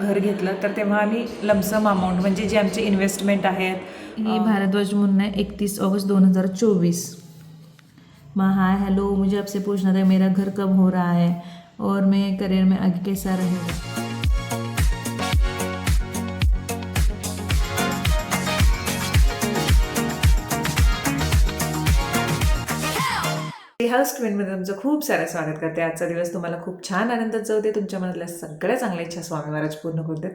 घर घेतलं तर तेव्हा आम्ही लमसम अमाऊंट म्हणजे जे आमचे इन्व्हेस्टमेंट आहेत, ये भारद्वाज मुन्ना 31 अगस्त 2024। हाय हेलो, मुझे आपसे पूछना था मेरा घर कब हो रहा है और मैं करियर में आगे कैसा रहेगा। हाऊस ट्विनमध्ये तुमचं खूप सारं स्वागत करते। आजचा दिवस तुम्हाला खूप छान आनंदात जाऊ दे, तुमच्या मनातल्या सगळ्या चांगल्या इच्छा स्वामी महाराज पूर्ण करू देत।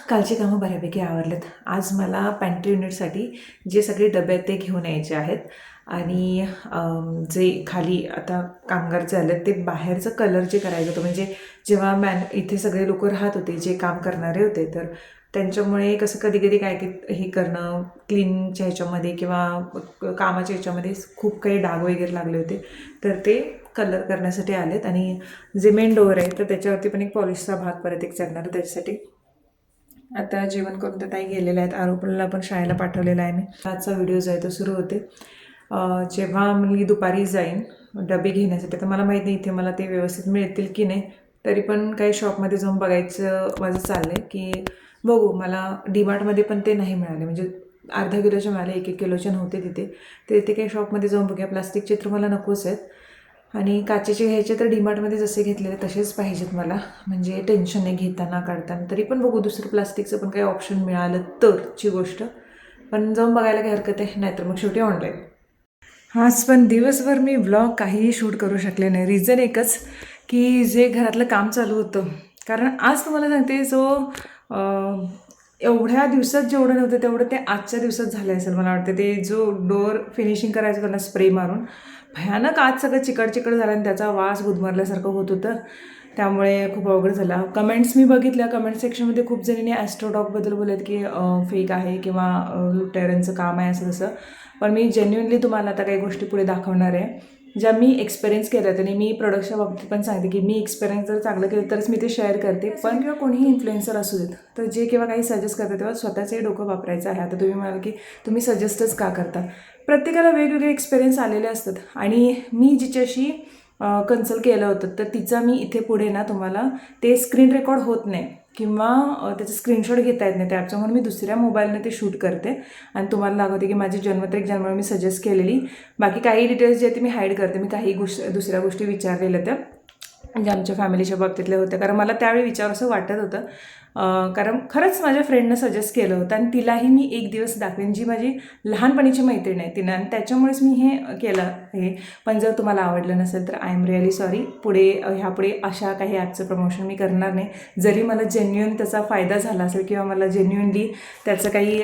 कालची कामं बऱ्यापैकी आवरलेत। आज मला पॅन्ट्री युनिटसाठी जे सगळे डबे आहेत ते घेऊन यायचे आहेत आणि जे खाली आता कामगार जे आलेत ते बाहेरचं कलर जे करायचं होतं, म्हणजे जेव्हा इथे सगळे लोक राहत होते जे काम करणारे होते, तर त्यांच्यामुळे कसं कधी कधी काय हे करणं क्लीनच्या ह्याच्यामध्ये किंवा कामाच्या ह्याच्यामध्ये खूप काही डाग वगैरे लागले होते, तर ते कलर करण्यासाठी आलेत। आणि जे मेन डोअर आहे तर त्याच्यावरती पण एक पॉलिशचा भाग परत एक चढणार, त्याच्यासाठी आता जेवण करून तर ताई गेलेल्या आहेत। आरोपला पण शाळेला पाठवलेला आहे मी। आजचा व्हिडिओ जो आहे तो सुरू होते जेव्हा मी दुपारी जाईन डबे घेण्यासाठी, तर मला माहीत नाही इथे मला ते व्यवस्थित मिळतील की नाही, तरी पण काही शॉपमध्ये जाऊन बघायचं माझं चाललं आहे की बघू। मला डीमार्टमध्ये पण ते नाही मिळाले, म्हणजे अर्धा किलोचे मिळाले, 1-1 किलोचे नव्हते तिथे। ते काही शॉपमध्ये जाऊन बघूया। प्लास्टिकचे तर मला नकोच आहेत आणि काचेचे घ्यायचे तर डीमार्टमध्ये जसे घेतलेले तसेच पाहिजेत मला, म्हणजे टेन्शन नाही घेताना काढताना। तरी पण बघू दुसरं प्लास्टिकचं पण काही ऑप्शन मिळालं तरची गोष्ट, पण जाऊन बघायला काही हरकत आहे, नाहीतर मग शेवटी ऑनलाईन। आज पण दिवसभर मी व्लॉग काहीही शूट करू शकले नाही। रिझन एकच की जे घरातलं काम चालू होतं, कारण आज तुम्हाला सांगते जो एवढ्या दिवसात जेवढं नव्हतं तेवढं ते आजच्या दिवसात झालं असेल मला वाटतं। ते जो डोअर फिनिशिंग करायचं त्यांना स्प्रे मारून भयानक आज सगळं चिकट झालं आणि त्याचा वास गुदमरल्यासारखं होत होतं, त्यामुळे खूप अवघड झाला। कमेंट्स मी बघितल्या, कमेंट सेक्शनमध्ये खूप जणींनी ॲस्ट्रोडॉगबद्दल बोलत की फेक आहे किंवा लुटेरांचं काम आहे असं तसं, पण मी जेन्युइनली तुम्हाला आता काही गोष्टी पुढे दाखवणार आहे ज्या मी एक्सपिरियन्स केल्यात। आणि मी प्रोडक्टच्या बाबतीत पण सांगते की मी एक्सपिरियन्स जर चांगलं केलं तरच मी ते शेअर करते, पण किंवा कोणीही इन्फ्लुएन्सर असू देत तर जे किंवा काही सजेस्ट करतात तेव्हा स्वतःचंही डोकं वापरायचं आहे। आता तुम्ही म्हणाल की तुम्ही सजेस्टच का करता, प्रत्येकाला वेगवेगळे एक्सपिरियन्स आलेले असतात आणि मी जिच्याशी कन्सल्ट केलं होतं तर तिचा मी इथे पुढे ना तुम्हाला ते स्क्रीन रेकॉर्ड होत नाही किंवा त्याचं स्क्रीनशॉट घेता येत नाही त्या ॲपचं, म्हणून मी दुसऱ्या मोबाईलने ते शूट करते आणि तुम्हाला दाखवते की माझी जन्मतारीख ज्यामुळे मी सजेस्ट केलेली, बाकी काही डिटेल्स जे ते मी हाईड करते। मी काही दुसऱ्या गोष्टी विचारलेल्या त्या म्हणजे आमच्या फॅमिलीच्या बाबतीतल्या होत्या, कारण मला त्यावेळी विचारावं वाटत होतं, कारण खरंच माझ्या फ्रेंडनं सजेस्ट केलं होतं आणि तिलाही मी एक दिवस दाखवेन, जी माझी लहानपणीची मैत्रीण आहे तिनं, आणि त्याच्यामुळेच मी हे केलं हे। पण जर तुम्हाला आवडलं नसेल तर आय एम रिअली सॉरी, ह्यापुढे अशा काही ॲपचं प्रमोशन मी करणार नाही। जरी मला जेन्युइन त्याचा फायदा झाला असेल किंवा मला जेन्युइनली त्याचं काही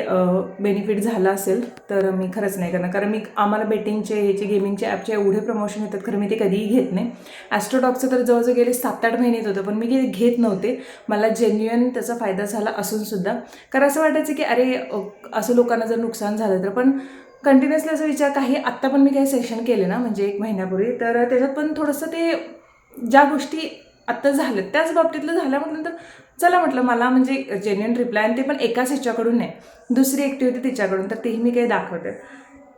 बेनिफिट झालं असेल तर मी खरंच नाही करणार, कारण आम्हाला बेटिंगचे ह्याचे गेमिंगचे ॲपचे एवढे प्रमोशन येतात, खरं मी ते कधीही घेत नाही। ॲस्ट्रोडॉगचं तर जवळजवळ गेले 7-8 महिने येत होतं, पण मी घेत नव्हते। मला जेन्युइन त्याचा फायदा झाला असूनसुद्धा, कारण असं वाटायचं की अरे असं लोकांना जर नुकसान झालं तर, पण कंटिन्युअसली असा विचार काही आत्ता पण मी काही सेशन केले ना म्हणजे 1 महिन्यापूर्वी, तर त्याच्यात पण थोडंसं ते ज्या गोष्टी आत्ता झाल्या त्याच बाबतीतलं झालं म्हटलं तर चला म्हटलं मला म्हणजे जेन्युइन रिप्लाय, आणि ते पण एकाच ह्याच्याकडून नाही, दुसरी एकटी होती तिच्याकडून, तर तेही मी काही दाखवते।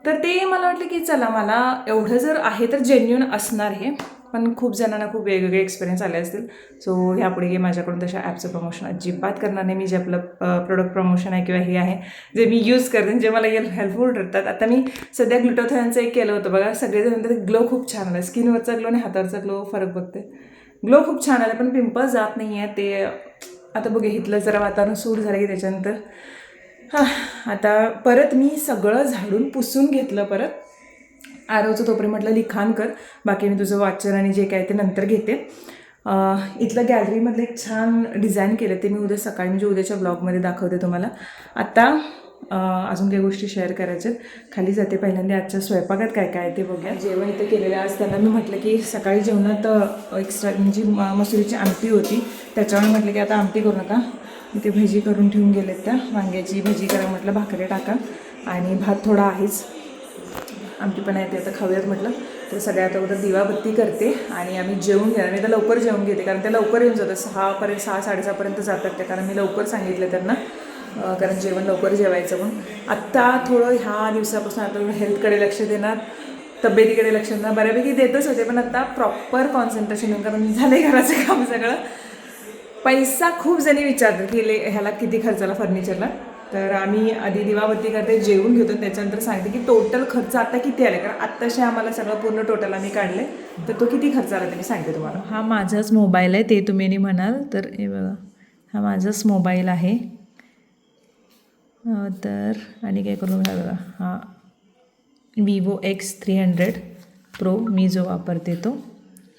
तर ते मला वाटलं की चला मला एवढं जर आहे तर जेन्युइन असणार हे, पण खूप जणांना खूप वेगवेगळे एक्सपिरियन्स आले असतील। सो ह्यापुढे माझ्याकडून तशा ॲपचं प्रमोशन अजिबात करणार नाही मी। जे आपलं प्रोडक्ट प्रमोशन आहे किंवा हे आहे जे मी यूज करते, जे मला हेल्पफुल ठरतात। आता मी सध्या ग्लुटाथिओनचं एक केलं होतं बघा, सगळेजण म्हणतात ग्लो खूप छान आला, स्किनवरचा ग्लो आणि हातावरचा ग्लो फरक बघते, ग्लो खूप छान आला, पण पिंपल्स जात नाही आहे ते। आता बघूया इथलं जरा वातावरण सूट झालं की त्याच्यानंतर आता परत मी सगळं झाडून पुसून घेतलं परत। आरवचं तोपर्यंत म्हटलं लिखाण कर, बाकी मी तुझं वाचन आणि जे काय ते नंतर घेते। इथलं गॅलरीमधलं एक छान डिझाईन केलं, ते मी उद्या सकाळी म्हणजे उद्याच्या ब्लॉगमध्ये दाखवते तुम्हाला। आता अजून काही गोष्टी शेअर करायच्यात, खाली जाते पहिल्यांदा आजच्या स्वयंपाकात काय काय आहे ते बघूया। जेवण इथे केलेलं आज त्यांना मी म्हटलं की सकाळी जेवणात एक्स्ट्रा म्हणजे मसुरीची आमटी होती, त्याच्यामुळे म्हटलं की आता आमटी करू नका, इथे भजी करून ठेवून गेलेत त्या, वांग्याची भजी करा म्हटलं, भाकरी टाका आणि भात थोडा आहेच, आमटी पण आहे ते आता खाऊयात म्हटलं। तर सगळ्यात अगोदर दिवाबत्ती करते आणि आम्ही जेवून घेणार। मी आता लवकर जेवून घेते कारण ते लवकर येऊन जातं, 6-6:30पर्यंत जातात ते, कारण मी लवकर सांगितलं त्यांना, कारण जेवण लवकर जेवायचं म्हणून। आत्ता थोडं ह्या दिवसापासून आता हेल्थकडे लक्ष देणार, तब्येतीकडे लक्ष देणार, बऱ्यापैकी देतच होते, पण आता प्रॉपर कॉन्सन्ट्रेशन कारण झालं आहे घराचं काम सगळं। पैसा खूप जणी विचारतात की ह्याला किती खर्चाला फर्निचरला. तर आम्ही आधी दिवाबत्ती करते, जेवून घेतो, त्याच्यानंतर सांगते की टोटल खर्च आता किती आला. कारण आत्ताशी आम्हाला सगळं पूर्ण टोटल आम्ही काढले, तर तो किती खर्च आला ते मी सांगते तुम्हाला. हा माझाच मोबाईल आहे, ते तुम्ही नाही म्हणाल तर हे बघा, हा माझाच मोबाईल आहे. तर आणि काय करू बघा, हा Vivo X300 Pro मी जो वापरते तो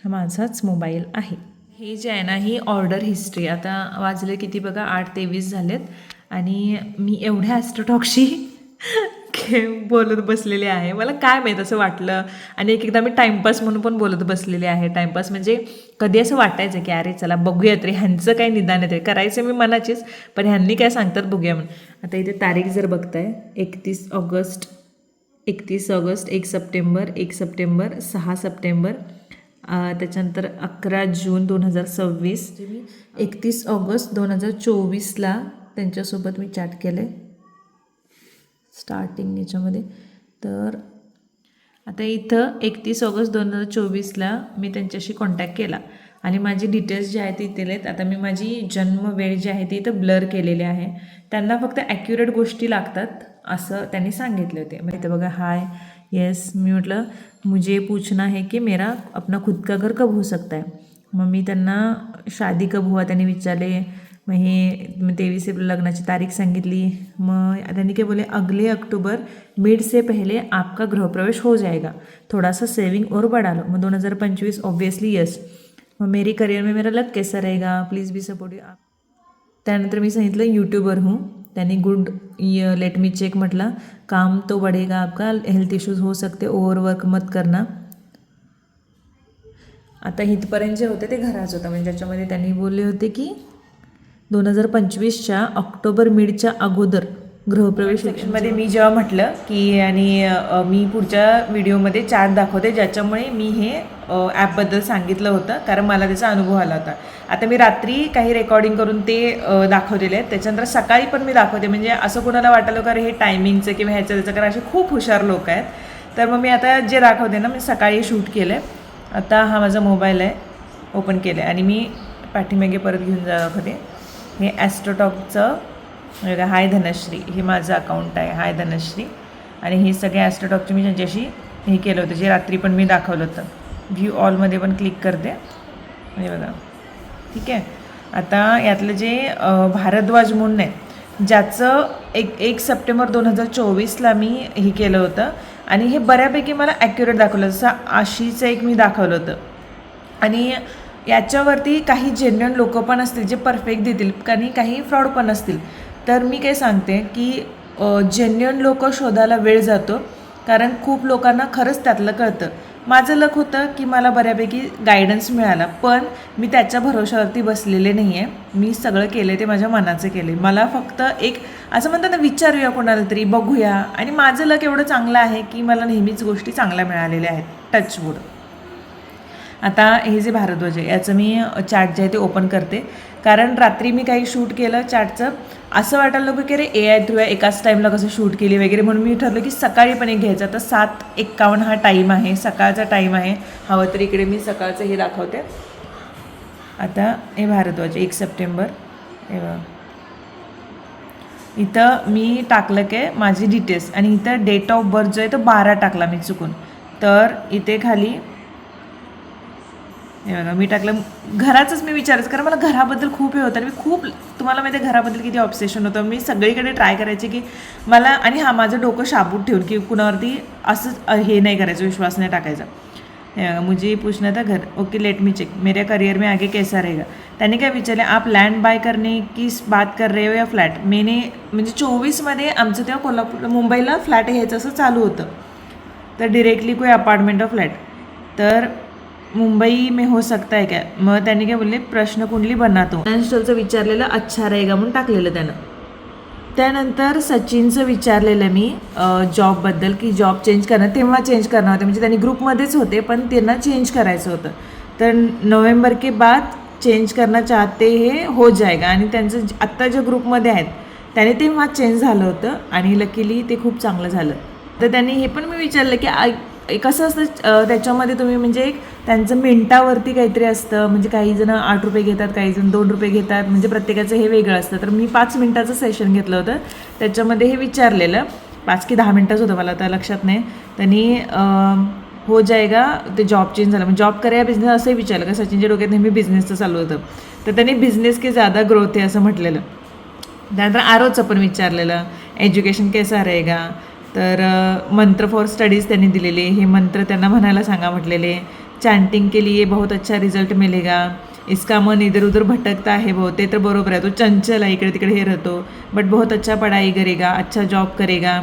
हा माझाच मोबाईल आहे. हे जे आहे ना, ही ऑर्डर हिस्ट्री. आता वाजले किती बघा, 8:23 झालेत आणि मी एवढ्या ॲस्ट्रोटॉकशी बोलत बसलेले आहे. मला काय माहीत असं वाटलं आणि एकदा मी टाईमपास म्हणून पण बोलत बसलेले आहे. टाईमपास म्हणजे कधी असं वाटायचं की अरे चला बघूयात रे, ह्यांचं काय निदान आहे, करायचं मी मनाचीच, पण ह्यांनी काय सांगतात बघूया म्हणून. आता इथे तारीख जर बघताय 31 ऑगस्ट, 1 सप्टेंबर, 6 सप्टेंबर, त्याच्यानंतर 11 जून 2026. 31 ऑगस्ट 2024ला त्यांच्यासोबत मी चॅट केले स्टार्टिंग याच्यामध्ये. तर आता इथं 31 ऑगस्ट 2024ला मी त्यांच्याशी कॉन्टॅक्ट केला आणि माझी डिटेल्स जे आहेत ते इथे आहेत. आता मी माझी जन्म वेळ जी आहे ती इथं ब्लर केलेली आहे. त्यांना फक्त ॲक्युरेट गोष्टी लागतात असं त्यांनी सांगितले होते. मग इथं बघा, हाय येस, मी म्हटलं मुझे पूछना है कि मेरा अपना खुद का घर कब हो सकता है. मग मी त्यांना शादी कब हुआ त्यांनी विचारले. मग हे 23 एप्रिल लग्नाची तारीख सांगितली. मग त्यांनी काय बोले, अगले अक्टूबर मिड से पहले आपका गृहप्रवेश हो जाएगा, थोड़ा सा सेविंग और बढ़ा लो. मग 2025 ऑब्वियसली यस. मग मेरी करियर में मेरा लक कैसा रहेगा, प्लीज़ बी सपोर्टिव. त्यानंतर मी सांगितलं यूट्यूबर हूँ. त्यांनी गुड लेट मी चेक म्हटलं, काम तो बढ़ेगा आपका, हेल्थ इश्यूज हो सकते, ओव्हरवर्क मत करना. आता इथपर्यंत जे होते ते घराच होतं, म्हणजे ज्याच्यामध्ये त्यांनी बोलले होते की 2025च्या ऑक्टोबर मिडच्या अगोदर गृहप्रवेश. सेक्शनमध्ये मी जेव्हा म्हटलं की आणि मी पुढच्या व्हिडिओमध्ये चार्ट दाखवते ज्याच्यामुळे मी हे ॲपबद्दल सांगितलं होतं, कारण मला त्याचा अनुभव आला होता. आता मी रात्री काही रेकॉर्डिंग करून ते दाखवलेले आहेत, त्याच्यानंतर सकाळी पण मी दाखवते. म्हणजे असं कोणाला वाटलं का हे टायमिंगचं किंवा ह्याचं त्याचं, कारण असे खूप हुशार लोक आहेत. तर मग मी आता जे दाखवते ना, मी सकाळी शूट केलं आहे. आता हा माझा मोबाईल आहे, ओपन केलं आहे आणि मी पाठीमागे परत घेऊन दाखवते. हे ॲस्ट्रोटॉकचं बघा, हाय धनश्री, हे माझं अकाउंट आहे, हाय धनश्री. आणि हे सगळे ॲस्ट्रोटॉकचे मी त्यांच्याशी हे केलं होतं, जे रात्री पण मी दाखवलं होतं. व्ह्यू ऑलमध्ये पण क्लिक करते, हे बघा, ठीक आहे. आता यातलं जे भारद्वाज म्हणून आहे, ज्याचं 1 सप्टेंबर 2024ला मी हे केलं होतं आणि हे बऱ्यापैकी मला ॲक्युरेट दाखवलं. जसं आशीचं एक मी दाखवलं होतं आणि याच्यावरती काही जेन्युइन लोक पण असतील जे परफेक्ट देतील, काही फ्रॉड पण असतील. तर मी काय सांगते की जेन्युइन लोक शोधायला वेळ जातो, कारण खूप लोकांना खरंच त्यातलं कळतं. माझं लक होतं की मला बऱ्यापैकी गायडन्स मिळाला, पण मी त्याच्या भरोशावरती बसलेले नाही आहे. मी सगळं केलं ते माझ्या मनाचं केलं. मला फक्त एक असं म्हणतात ना, विचारूया कोणाला तरी, बघूया. आणि माझं लक एवढं चांगलं आहे की मला नेहमीच गोष्टी चांगल्या मिळालेल्या आहेत, टचवूड. आता हे जे भारद्वाज आहे याचं मी चार्ट जे आहे ते ओपन करते, कारण रात्री मी काही शूट केलं चार्टचं. असं वाटायला नको की अरे AI थ्रू एकाच टाईमला कसं शूट केली वगैरे, म्हणून मी ठरलं की सकाळी पण एक घ्यायचं. आता 7:51 हा टाईम आहे, सकाळचा टाईम आहे. हवं तर इकडे मी सकाळचं हे दाखवते. आता हे भारद्वाज 1 सप्टेंबर, हे बघा, इथं मी टाकलं की माझी डिटेल्स आणि इथं डेट ऑफ बर्थ जो आहे तो 12 टाकला मी चुकून. तर इथे खाली हे बघा मी टाकलं घराचंच. मी विचारायचं, कारण मला घराबद्दल खूप हे होतं आणि मी खूप, तुम्हाला माहिती आहे घराबद्दल किती ऑब्सेशन होतं. मी सगळीकडे ट्राय करायचे की मला, आणि हा माझं डोकं शाबूत ठेवून की कुणावरती असं हे नाही करायचं, विश्वास नाही टाकायचा. हे बघा, मुझे पूछना था घर, ओके लेट मी चेक, मेरे करियर में आगे कैसा रहेगा. त्यांनी काय विचारले, आप लँड बाय करणे की बात कर रहे हो या फ्लॅट. मेने म्हणजे 24मध्ये आमचं तेव्हा कोल्हापूर मुंबईला फ्लॅट घ्यायचं असं चालू होतं. तर डिरेक्टली कोई अपार्टमेंट ऑफ फ्लॅट, तर मुंबई में हो सकता है क्या. मग त्यांनी काय बोलले, प्रश्न कुंडली बनातो. फायनान्शियलचं विचारलेलं, अच्छा रहेगा म्हणून टाकलेलं त्यानं. त्यानंतर सचिनचं विचारलेलं मी जॉबबद्दल की जॉब चेंज करणं, तेव्हा चेंज करणार होते, म्हणजे त्यांनी ग्रुपमध्येच होते पण त्यांना चेंज करायचं होतं. तर नोव्हेंबर के बाद चेंज करना चाहते हे हो जाएगा. आणि त्यांचं आत्ता ज्या ग्रुपमध्ये आहेत त्याने तेव्हा चेंज झालं होतं आणि लकीली ते खूप चांगलं झालं. तर त्यांनी हे पण मी विचारलं की कसं असतं त्याच्यामध्ये तुम्ही म्हणजे त्यांचं मिनटावरती काहीतरी असतं, म्हणजे काही जण 8 रुपये घेतात, काही जण 2 रुपये घेतात, म्हणजे प्रत्येकाचं हे वेगळं असतं. तर मी 5 मिनटाचं सेशन घेतलं होतं, त्याच्यामध्ये हे विचारलेलं 5 की 10 मिनटंच होतं, मला आता लक्षात नाही. त्यांनी हो जाएगा, ते जॉब चेंज झालं, म्हणजे जॉब करा बिझनेस असंही विचारलं, का सचिनच्या डोक्यात नेहमी बिझनेसचं चालू होतं. तर त्यांनी बिझनेस की ज़्यादा ग्रोथ आहे असं म्हटलेलं. त्यानंतर आरोचं पण विचारलेलं, एज्युकेशन कैसा रहेगा. तर मंत्र फॉर स्टडीज त्यांनी दिलेले, हे मंत्र त्यांना म्हणायला सांगा म्हटलेले. चॅन्टिंग के लिए बहुत अच्छा रिझल्ट मिलेगा. इसका मन इधर उधर भटकता है बहुत, ते तर बरोबर आहे, तो चंचल आहे, इकडे तिकडे हे राहतो, बट बहुत अच्छा पढ़ाई करेगा, अच्छा जॉब करेगा,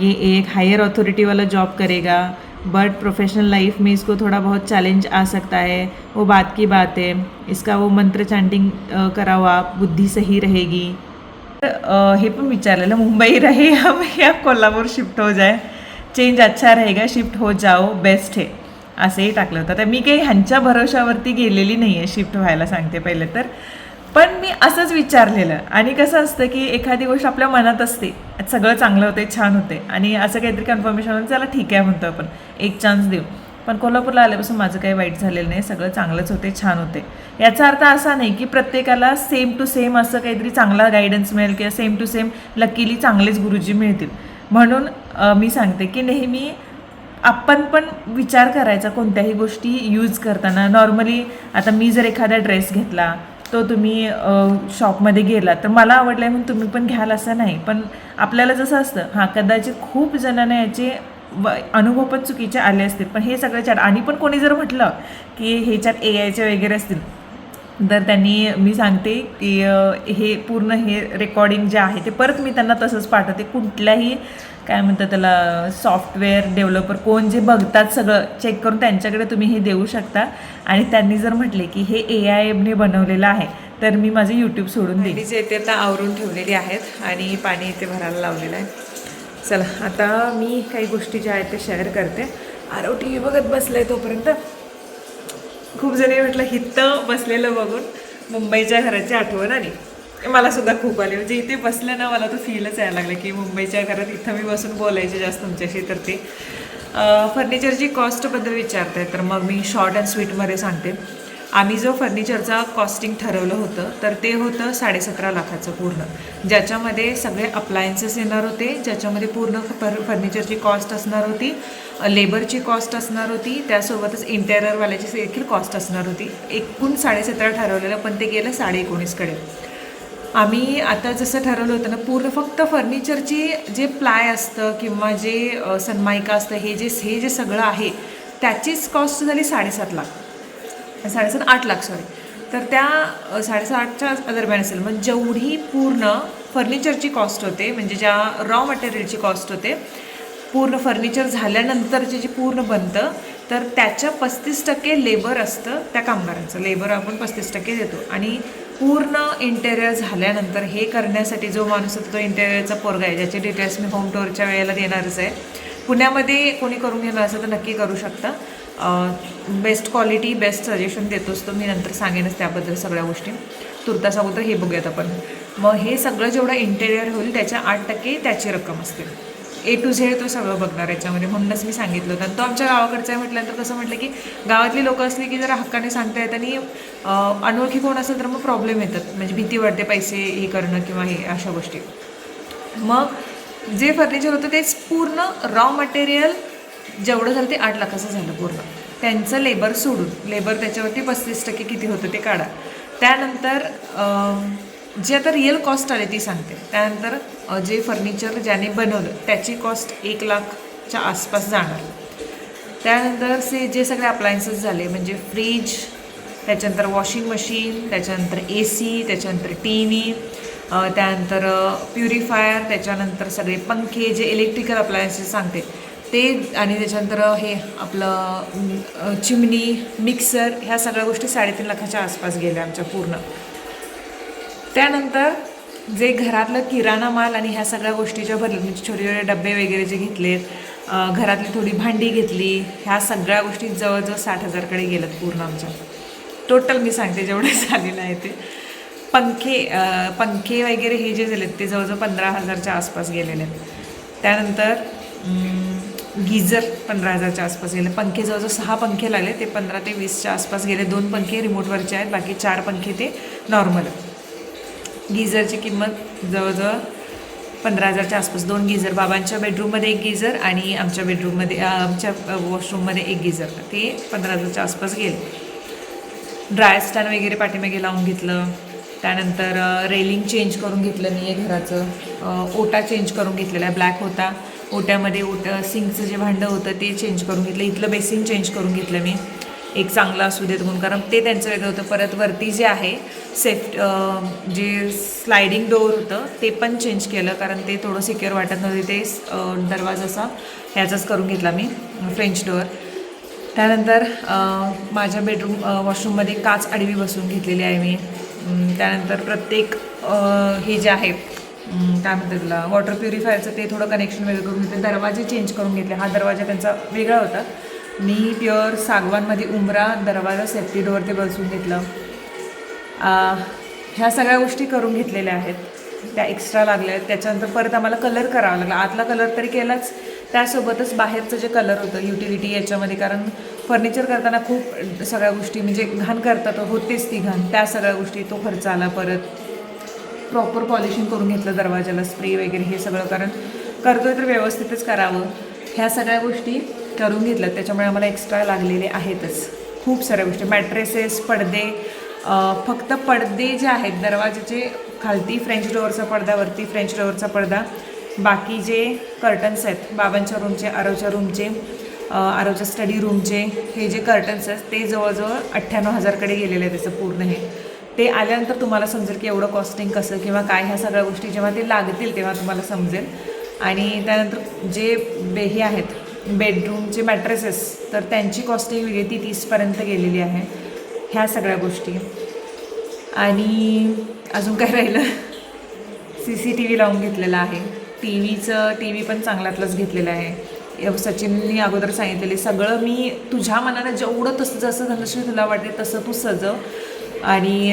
ये एक हायर अथॉरिटी वाला जॉब करेगा, बट प्रोफेशनल लाइफ में इसको थोड़ा बहुत चैलेंज आ सकता है, वो बात की बात है. इसका वो मंत्र चैंटिंग कराओ आप, बुद्धि सही रहेगी. हे पण विचारलेलं, मुंबई रहे या कोल्हापूर शिफ्ट हो जाए, चेंज अच्छा रहेगा, शिफ्ट हो जाओ, बेस्ट है, असंही टाकलं होतं. तर मी काही ह्यांच्या भरोशावरती गेलेली नाही आहे शिफ्ट व्हायला, सांगते पहिले तर. पण मी असंच विचारलेलं. आणि कसं असतं की एखादी गोष्ट आपल्या मनात असते, सगळं चांगलं होते, छान होते, आणि असं काहीतरी कन्फर्मेशन होतं, चला ठीक आहे म्हणतो आपण, एक चान्स देऊ. पण कोल्हापूरला आल्यापासून माझं काही वाईट झालेलं नाही, सगळं चांगलंच होते, छान होते. याचा अर्थ असा नाही की प्रत्येकाला सेम टू सेम असं काहीतरी चांगला गायडन्स मिळेल किंवा सेम टू सेम लकीली चांगलेच गुरुजी मिळतील. म्हणून मी सांगते की नेहमी आपण पण विचार करायचा कोणत्याही गोष्टी यूज करताना. नॉर्मली आता मी जर एखादा ड्रेस घेतला, तो तुम्ही शॉपमध्ये गेला तर मला आवडला आहे म्हणून तुम्ही पण घ्याल असं नाही. पण आपल्याला जसं असतं, हां कदाचित खूप जणांना याचे अनुभव पण चुकीचे आले असतील, पण हे सगळं चॅट, आणि पण कोणी जर म्हटलं की ह्याच्यात AIचे वगैरे असतील, तर त्यांनी, मी सांगते की हे पूर्ण हे रेकॉर्डिंग जे आहे ते परत मी त्यांना तसंच पाठवते. कुठल्याही काय म्हणतात त्याला, सॉफ्टवेअर डेव्हलपर कोण जे बघतात सगळं चेक करून त्यांच्याकडे तुम्ही हे देऊ शकता. आणि त्यांनी जर म्हटले की हे AIने बनवलेलं आहे, तर मी माझं यूट्यूब सोडून देईन. जे ते आता आवरून ठेवलेली आहेत आणि पाणी इथे भरायला लावलेलं आहे. चला आता मी काही गोष्टी ज्या आहेत ते शेअर करते. आरव TV बघत बसलं आहे तोपर्यंत. खूप जणी म्हटलं हिथं बसलेलं बघून मुंबईच्या घराची आठवण आली. मला सुद्धा खूप आली, म्हणजे इथे बसलं ना मला तो फीलच यायला लागला की मुंबईच्या घरात इथं मी बसून बोलायचे जास्त तुमच्याशी. तर ते फर्निचरची कॉस्टबद्दल विचारताय, तर मग मी शॉर्ट अँड स्वीटमध्ये सांगते. आम्ही जो फर्निचरचा कॉस्टिंग ठरवलं होतं तर ते होतं 17.5 लाखाचं पूर्ण, ज्याच्यामध्ये सगळे अप्लायन्सेस येणार होते, ज्याच्यामध्ये पूर्ण फर्निचरची कॉस्ट असणार होती, लेबरची कॉस्ट असणार होती, त्यासोबतच इंटेरियरवाल्याची देखील कॉस्ट असणार होती. एकूण 17.5 ठरवलेलं, पण ते गेलं 19.5कडे. आम्ही आता जसं ठरवलं होतं ना, पूर्ण फक्त फर्निचरची जे प्लाय असतं किंवा जे सनमायका असतं, हे जे सगळं आहे त्याचीच कॉस्ट झाली 7.5 लाख, 8 लाख सॉरी. तर त्या 7.5-8च्या दरम्यान असेल. मग जेवढी पूर्ण फर्निचरची कॉस्ट होते, म्हणजे ज्या रॉ मटेरियलची कॉस्ट होते, पूर्ण फर्निचर झाल्यानंतरचे जे पूर्ण बनतं, तर त्याच्या 35% लेबर असतं त्या कामगारांचं. लेबर आपण 35% देतो. आणि पूर्ण इंटेरियर झाल्यानंतर हे करण्यासाठी जो माणूस होतो, तो इंटेरियरचा पोरगा आहे, ज्याचे डिटेल्स मी होम टूरच्या वेळेला देणारच आहे. पुण्यामध्ये कोणी करून घेणार असेल तर नक्की करू शकता. बेस्ट क्वालिटी, बेस्ट सजेशन देतोच तो, मी नंतर सांगेनच त्याबद्दल सगळ्या गोष्टी. तुर्तास अगोदर हे बघूयात आपण. मग हे सगळं जेवढं इंटेरियर होईल त्याच्या 8% त्याची रक्कम असते. A to Z तो सगळं बघणार याच्यामध्ये, म्हणूनच मी सांगितलं होतं. आणि तो आमच्या गावाकडचा आहे म्हटल्यानंतर कसं म्हटलं की गावातली लोकं असली की जरा हक्काने सांगता येत, आणि अनोळखी कोण असेल तर मग प्रॉब्लेम येतात, म्हणजे भीती वाटते पैसे हे करणं किंवा हे अशा गोष्टी. मग जे फर्निचर होतं तेच पूर्ण रॉ मटेरियल जेवढं झालं ते 8 लाखाचं झालं पूर्ण. त्यांचं लेबर सोडून, लेबर त्याच्यावरती 35% किती होतं ते काढा. त्यानंतर जे आता रिअल कॉस्ट आली ती सांगते. त्यानंतर जे फर्निचर ज्याने बनवलं त्याची कॉस्ट 1 लाखच्या आसपास जाणार. त्यानंतर जे सगळे अप्लायन्सेस झाले, म्हणजे फ्रीज, त्याच्यानंतर वॉशिंग मशीन, त्याच्यानंतर AC, त्याच्यानंतर TV, त्यानंतर प्युरिफायर, त्याच्यानंतर सगळे पंखे, जे इलेक्ट्रिकल अप्लायन्सेस सांगते ते, आणि त्याच्यानंतर हे आपलं चिमणी, मिक्सर, ह्या सगळ्या गोष्टी 3.5 लाखाच्या आसपास गेल्या आमच्या पूर्ण. त्यानंतर जे घरातलं किराणा माल आणि ह्या सगळ्या गोष्टीच्या भरल्या, म्हणजे छोटे छोटे डबे वगैरे जे घेतलेत, घरातली थोडी भांडी घेतली, ह्या सगळ्या गोष्टी जवळजवळ 60,000कडे गेल्यात पूर्ण आमच्या. टोटल मी सांगते जेवढे झालेलं आहे ते. पंखे वगैरे हे जे झालेत ते जवळजवळ 15,000च्या आसपास गेलेले आहेत. त्यानंतर गीझर 15,000च्या आसपास गेले. पंखे जवळजवळ 6 पंखे लागले, ते 15 ते 20च्या आसपास गेले. 2 पंखे रिमोटवरचे आहेत, बाकी 4 पंखे ते नॉर्मल. गीझरची किंमत जवळजवळ 15,000च्या आसपास. 2 गीझर, बाबांच्या बेडरूममध्ये 1 गीझर आणि आमच्या बेडरूममध्ये आमच्या वॉशरूममध्ये 1 गीझर, ते 15,000च्या आसपास गेले. ड्राय स्टँड वगैरे पाठीमागे लावून घेतलं. त्यानंतर रेलिंग चेंज करून घेतलं मी आहे घराचं. ओटा चेंज करून घेतलेला आहे, ब्लॅक होता. ओट्यामध्ये सिंकचं जे भांडं होतं ते चेंज करून घेतलं. इथलं बेसिन चेंज करून घेतलं मी, एक चांगलं असू देत म्हणून, कारण ते त्यांचं वेगळं होतं. परत वरती जे आहे जे स्लायडिंग डोअर होतं ते पण चेंज केलं, कारण ते थोडं सिक्युअर वाटत नव्हते. ते दरवाजा असा ह्याचाच करून घेतला मी, फ्रेंच डोअर. त्यानंतर माझ्या वॉशरूममध्ये काच आडवी बसवून घेतलेली आहे मी. त्यानंतर प्रत्येक हे जे आहे काय म्हणतात त्याला, वॉटर प्युरिफायरचं ते थोडं कनेक्शन वेगळं करून घेतलं. दरवाजे चेंज करून घेतले. हा दरवाजा त्यांचा वेगळा होता, मी प्युअर सागवानमध्ये उमरा दरवाजा सेफ्टी डोअर ते बसवून घेतलं. ह्या सगळ्या गोष्टी करून घेतलेल्या आहेत, त्या एक्स्ट्रा लागल्या आहेत. त्याच्यानंतर परत आम्हाला कलर करावा लागला. आतला कलर तरी केलाच, त्यासोबतच बाहेरचं जे कलर होतं युटिलिटी याच्यामध्ये, कारण फर्निचर करताना खूप सगळ्या गोष्टी म्हणजे घाण करतात, होतेच ती घाण, त्या सगळ्या गोष्टी तो खर्च आला. परत प्रॉपर पॉलिशिंग करून घेतलं दरवाजाला, स्प्रे वगैरे हे सगळं, कारण करतोय तर व्यवस्थितच करावं. ह्या सगळ्या गोष्टी करून घेतल्यात, त्याच्यामुळे आम्हाला एक्स्ट्रा लागलेले आहेतच खूप साऱ्या गोष्टी. मॅट्रेसेस, पडदे, फक्त पडदे जे आहेत दरवाजाचे, खालती फ्रेंच डोअरचा पडदा, वरती फ्रेंच डोअरचा पडदा, बाकी जे कर्टन्स आहेत बाबांच्या रूमचे, आरवच्या रूमचे, आरवच्या स्टडी रूमचे, हे जे कर्टन्स आहेत ते जवळजवळ 98,000कडे गेलेले आहे त्याचं पूर्ण. ते आल्यानंतर तुम्हाला समजेल की एवढं कॉस्टिंग कसं किंवा काय, ह्या सगळ्या गोष्टी जेव्हा ते लागतील तेव्हा तुम्हाला समजेल. आणि त्यानंतर जे हे आहेत बेडरूमचे मॅट्रेसेस, तर त्यांची कॉस्टिंग वेगळी, ती 30पर्यंत गेलेली आहे. ह्या सगळ्या गोष्टी. आणि अजून काय राहिलं, CCTV लावून घेतलेला आहे. टी व्ही पण चांगल्यातलंच घेतलेलं आहे. सचिननी अगोदर सांगितलेले सगळं, मी तुझ्या मनानं जेवढं तसं जसं धनश्री तुला वाटेल तसं तू सजव, आणि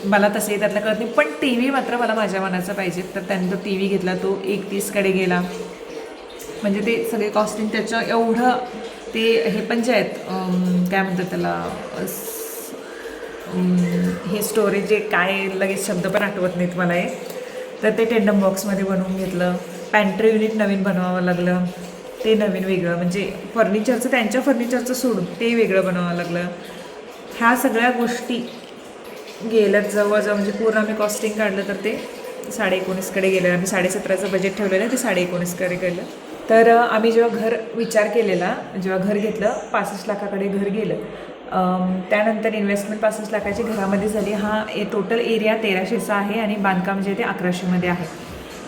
मला तसंही त्यातलं कळत नाही, पण टी व्ही मात्र मला माझ्या मनाचा पाहिजे. तर त्याने तो टी व्ही घेतला, तो 31कडे गेला. म्हणजे ते सगळे कॉस्टिंग त्याचं एवढं. ते हे पण जे आहेत काय म्हणतात त्याला, हे स्टोरेज जे काय, लगेच शब्द पण आठवत नाहीत मला हे, तर ते टेंडम बॉक्समध्ये बनवून घेतलं. पॅन्ट्री युनिट नवीन बनवावं लागलं, ते नवीन वेगळं, म्हणजे फर्निचरचं त्यांच्या फर्निचरचं सोडून ते वेगळं बनवावं लागलं. ह्या सगळ्या गोष्टी गेल्यात जवळजवळ, म्हणजे पूर्ण आम्ही कॉस्टिंग काढलं तर ते 19,500कडे गेलं. आम्ही 17,500चं बजेट ठेवलेलं, ते 19,500कडे गेलं. तर आम्ही जेव्हा घर विचार केलेला, जेव्हा घर घेतलं 65 लाखाकडे घर गेलं. त्यानंतर इन्व्हेस्टमेंट 65 लाखाची घरामध्ये झाली. हा टोटल एरिया 1300चा आहे आणि बांधकाम जे ते 1100मध्ये आहे.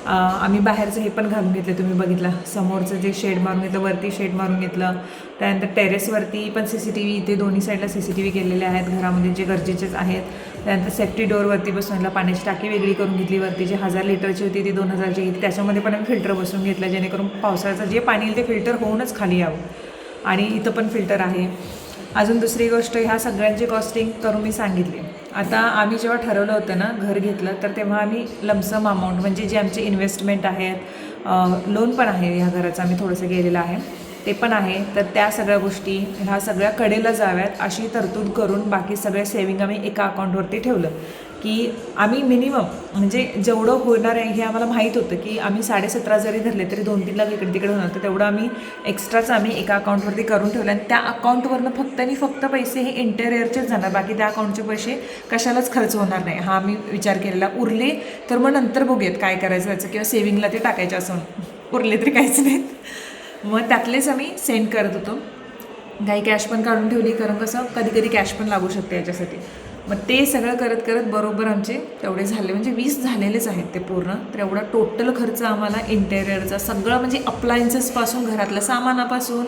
आम्ही बाहेरचं हे पण घालून घेतलं, तुम्ही बघितलं समोरचं जे शेड मारून घेतलं, वरती शेड मारून घेतलं. त्यानंतर टेरेसवरती पण CCTV, इथे दोन्ही साईडला CCTV केलेले आहेत घरामध्ये, जे गरजेचेच आहेत. त्यानंतर सेफ्टी डोअरवरती बसवायला पाण्याची टाकी वेगळी करून घेतली. वरती जे 1000 लिटरची होती ती 2000ची घेतली. त्याच्यामध्ये पण आम्ही फिल्टर बसवून घेतलं, जेणेकरून पावसाळ्याचं जे पाणी येईल ते फिल्टर होऊनच खाली यावं. आणि इथं पण फिल्टर आहे. अजून दुसरी गोष्ट, ह्या सगळ्यांची कॉस्टिंग करून मी सांगितली. आता आम्ही जेव्हा ठरवलं होतं ना घर घेतलं, तर तेव्हा आम्ही लमसम अमाऊंट, म्हणजे जे आमचे इन्व्हेस्टमेंट आहेत, लोन पण आहे ह्या घराचं, आम्ही थोडंसं गेलेलं आहे ते पण आहे. तर त्या सगळ्या गोष्टी ह्या सगळ्या कडेला जाव्यात अशी तरतूद करून बाकी सगळे सेविंग आम्ही एका अकाउंटवरती ठेवलं, की आम्ही मिनिमम म्हणजे जेवढं होणार आहे हे आम्हाला माहीत होतं, की आम्ही 17.5 जरी धरले तरी 2-3 लाख इकडे तिकडे होणार. तर तेवढं आम्ही एक्स्ट्राचं आम्ही एका अकाउंटवरती करून ठेवलं. आणि त्या अकाउंटवरनं फक्त पैसे हे इंटेरियरचेच जाणार, बाकी त्या अकाउंटचे पैसे कशालाच खर्च होणार नाही, हा आम्ही विचार केलेला. उरले तर मग नंतर बघूयात काय करायचं त्याचं, किंवा सेविंगला ते टाकायचं असं. उरले तरी काहीच नाहीत, मग त्यातलेच आम्ही सेंड करत होतो. काही कॅश पण काढून ठेवली, कारण कसं कधी कधी कॅश पण लागू शकते याच्यासाठी. मग ते सगळं करत करत बरोबर आमचे तेवढे झाले, म्हणजे 20 झालेलेच आहेत ते पूर्ण. तर एवढा टोटल खर्च आम्हाला इंटेरियरचा सगळं, म्हणजे अप्लायन्सेसपासून, घरातल्या सामानापासून,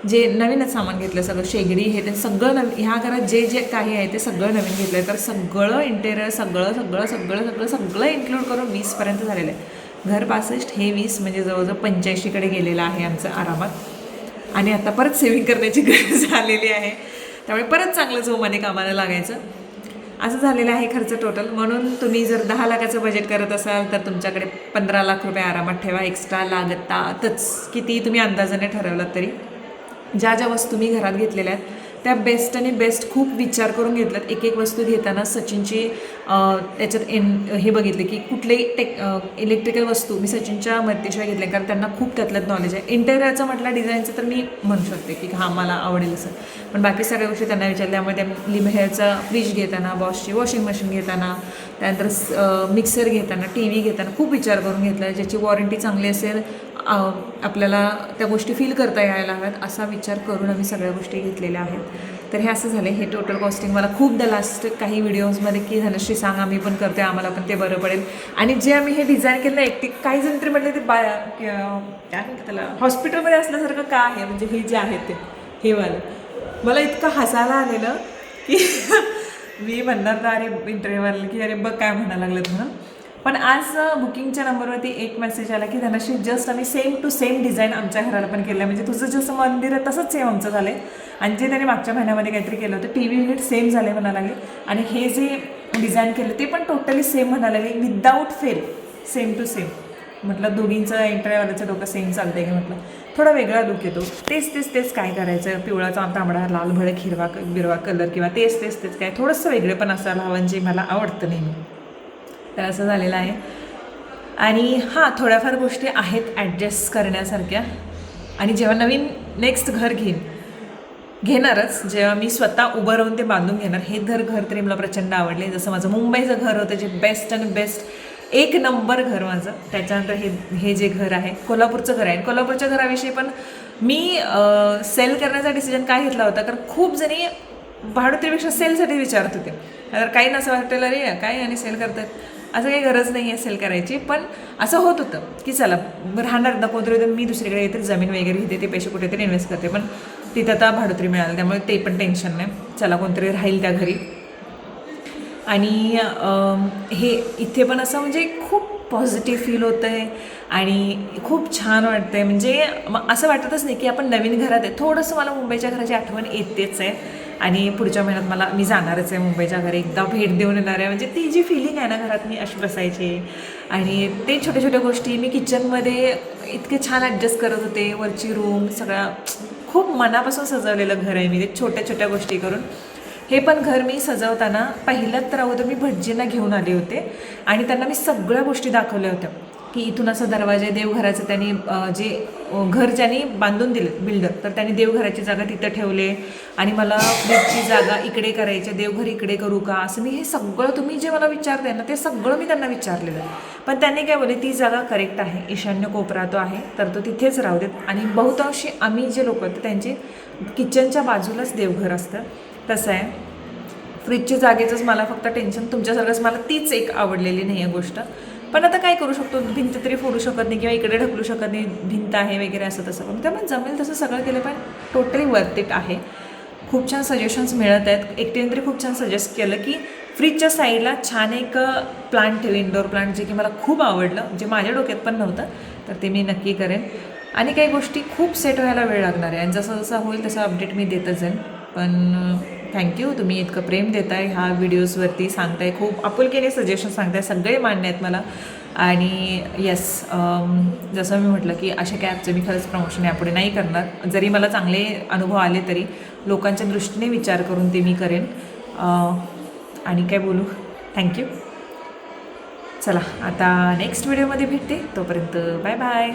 जे नवीनच सामान घेतलं सगळं, शेगडी हे ते सगळं नवीन, ह्या घरात जे जे काही आहे ते सगळं नवीन घेतलं आहे. तर सगळं इंटेरियर सगळं इन्क्लूड करून 20पर्यंत झालेलं आहे. घर 65, हे 20, म्हणजे जवळजवळ 85कडे गेलेलं आहे आमचं आरामात. आणि आता परत सेविंग करण्याची गरज आलेली आहे, त्यामुळे परत चांगलं जोमाने कामाला लागायचं. असं झालेलं आहे खर्च टोटल. म्हणून तुम्ही जर 10 लाखाचं बजेट करत असाल तर तुमच्याकडे 15 लाख रुपये आरामात ठेवा, एक्स्ट्रा लागतातच. किती तुम्ही अंदाजाने ठरवलात तरी. ज्या ज्या वस्तू मी घरात घेतलेल्या आहेत त्या बेस्ट आणि बेस्ट खूप विचार करून घेतल्यात. एक एक वस्तू घेताना सचिनची त्याच्यात हे बघितले की कुठलेही इलेक्ट्रिकल वस्तू मी सचिनच्या मदतीशिवाय घेतले, कारण त्यांना खूप त्यातल्यात नॉलेज आहे. इंटेरियरचं म्हटलं, डिझाईनचं तर मी म्हणू शकते की हां मला आवडेल असं, पण बाकी सगळ्या गोष्टी त्यांना विचारल्या. त्यामुळे त्या लिमहेअरचा फ्रीज घेताना, बॉसची वॉशिंग मशीन घेताना, त्यानंतर मिक्सर घेताना, टी व्ही घेताना खूप विचार करून घेतला. ज्याची वॉरंटी चांगली असेल, आपल्याला त्या गोष्टी फील करता यायला हव्यात असा विचार करून आम्ही सगळ्या गोष्टी घेतलेल्या आहेत. तर हे असं झालं. हे टोटल कॉस्टिंग मला खूपदा लास्ट काही व्हिडिओजमध्ये की धनश्री सांग आम्ही पण करतोय, आम्हाला पण ते बरं पडेल. आणि जे आम्ही हे डिझाईन केलं एकटी काही जण तरी म्हटलं ते काय म्हणतात त्याला, हॉस्पिटलमध्ये असल्यासारखं का आहे, म्हणजे हे जे आहे ते हे वालं मला इतकं हसायला आलेलं की मी म्हणणार ना अरे इंटरव्ह्यूवाला की अरे बघ काय म्हणायला लागलं म्हणून. पण आज बुकिंगच्या नंबरवरती एक मेसेज आला की धनश्री जस्ट आम्ही सेम टू सेम डिझाईन आमच्या घराला पण केलं आहे, म्हणजे तुझं जसं मंदिर आहे तसंच सेम आमचं झालं आहे. आणि जे त्याने मागच्या महिन्यामध्ये काहीतरी केलं होतं टी व्ही युनिट सेम झाले म्हणा लागले. आणि हे जे डिझाईन केलं ते पण टोटली सेम म्हणा लागले, without fail, same to same. म्हटलं दोघींचं इंटरव्ह्यूवाल्याचं डोकं सेम चालतं आहे की, म्हटलं थोडा वेगळा लुक येतो. तेच काय करायचं, पिवळा तांबडा लाल भडक हिरवा बिरवा कलर किंवा तेच काय, थोडंसं वेगळे पण असायला हवं जे मला आवडतं नेहमी. तर असं झालेलं आहे. आणि हां, थोड्याफार गोष्टी आहेत ॲडजस्ट करण्यासारख्या. आणि जेव्हा नवीन नेक्स्ट घर घेणारच, जेव्हा मी स्वतः उभं राहून ते बांधून घेणार, हे घर तरी मला प्रचंड आवडले. जसं माझं मुंबईचं घर होतं जे बेस्ट आणि बेस्ट एक नंबर घर माझं. त्याच्यानंतर हे जे घर आहे कोल्हापूरचं घर आहे. कोल्हापूरच्या घराविषयी पण मी सेल करण्याचा डिसिजन काय घेतला होता, कारण खूप जणी भाडोत्रीपेक्षा सेलसाठी विचारत होते. तर काही नसं वाटलं अरे काय आणि सेल करतात, असं काही गरज नाही आहे सेल करायची. पण असं होत होतं की चला राहणार ना कोणतरी, मी दुसरीकडे येते जमीन वगैरे घेते, ते पैसे कुठेतरी इन्व्हेस्ट करते, पण तिथं आता भाडोत्री मिळालं त्यामुळे ते पण टेन्शन नाही, चला कोणतरी राहील त्या घरी. आणि हे इथे पण असं म्हणजे खूप पॉझिटिव्ह फील होतं आहे आणि खूप छान वाटतं आहे. म्हणजे असं वाटतच नाही की आपण नवीन घरात आहे. थोडंसं मला मुंबईच्या घराची आठवण येतेच आहे आणि पुढच्या महिन्यात मी जाणारच आहे मुंबईच्या घरी, एकदा भेट देऊन येणार आहे. म्हणजे ती जी फिलिंग आहे ना घरात मी अशी बसायची आणि ते छोट्या गोष्टी मी किचनमध्ये इतके छान ॲडजस्ट करत होते. वरची रूम सगळा खूप मनापासून सजवलेलं घर आहे मी, ते छोट्या गोष्टी करून. हे पण घर मी सजवताना पहिल्यात तर अगोदर मी भटजींना घेऊन आले होते आणि त्यांना मी सगळ्या गोष्टी दाखवल्या होत्या की इथून असं दरवाजा आहे, देवघराचं त्यांनी जे घर ज्यांनी बांधून दिले बिल्डर, तर त्यांनी देवघराची जागा तिथं ठेवले आणि मला फ्रीजची जागा इकडे करायची, देवघर इकडे करू का, असं मी हे सगळं तुम्ही जे मला विचारताय ना ते सगळं मी त्यांना विचारलेलं. पण त्यांनी काय बोलले ती जागा करेक्ट आहे, ईशान्य कोपरा तो आहे तर तो तिथेच राहू देत. आणि बहुतांशी आम्ही जे लोक होते त्यांचे किचनच्या बाजूलाच देवघर असतं. तसं आहे. फ्रीजच्या जागेचंच मला फक्त टेन्शन, तुमच्यासारखंच मला तीच एक आवडलेली नाही आहे गोष्ट. पण आता काय करू शकतो, भिंत तरी फोडू शकत नाही किंवा इकडे ढकलू शकत नाही, भिंत आहे वगैरे असं तसं. पण त्यामुळे जमेल तसं सगळं केलं, पण टोटली वर्थ इट आहे. खूप छान सजेशन्स मिळत आहेत. एकटीने तरी खूप छान सजेस्ट केलं की फ्रीजच्या साईडला छान एक प्लांट ठेव, इंडोर प्लांट, जे की मला खूप आवडलं, जे माझ्या डोक्यात पण नव्हतं, तर ते मी नक्की करेन. आणि काही गोष्टी खूप सेट व्हायला वेळ लागणार आहे आणि जसं होईल तसं अपडेट मी देतच जाईन. पण थँक्यू, तुम्ही इतकं प्रेम देताय ह्या व्हिडिओजवरती, सांगताय, खूप आपुलकीने सजेशन सांगताय, सगळे मान्य आहेत मला. आणि येस, जसं मी म्हटलं की अशा कॅबचं मी खरंच प्रमोशन यापुढे नाही करणार. जरी मला चांगले अनुभव आले तरी लोकांच्या दृष्टीने विचार करून ते मी करेन. आणि काय बोलू, थँक्यू. चला आता नेक्स्ट व्हिडिओमध्ये भेटते, तोपर्यंत बाय बाय.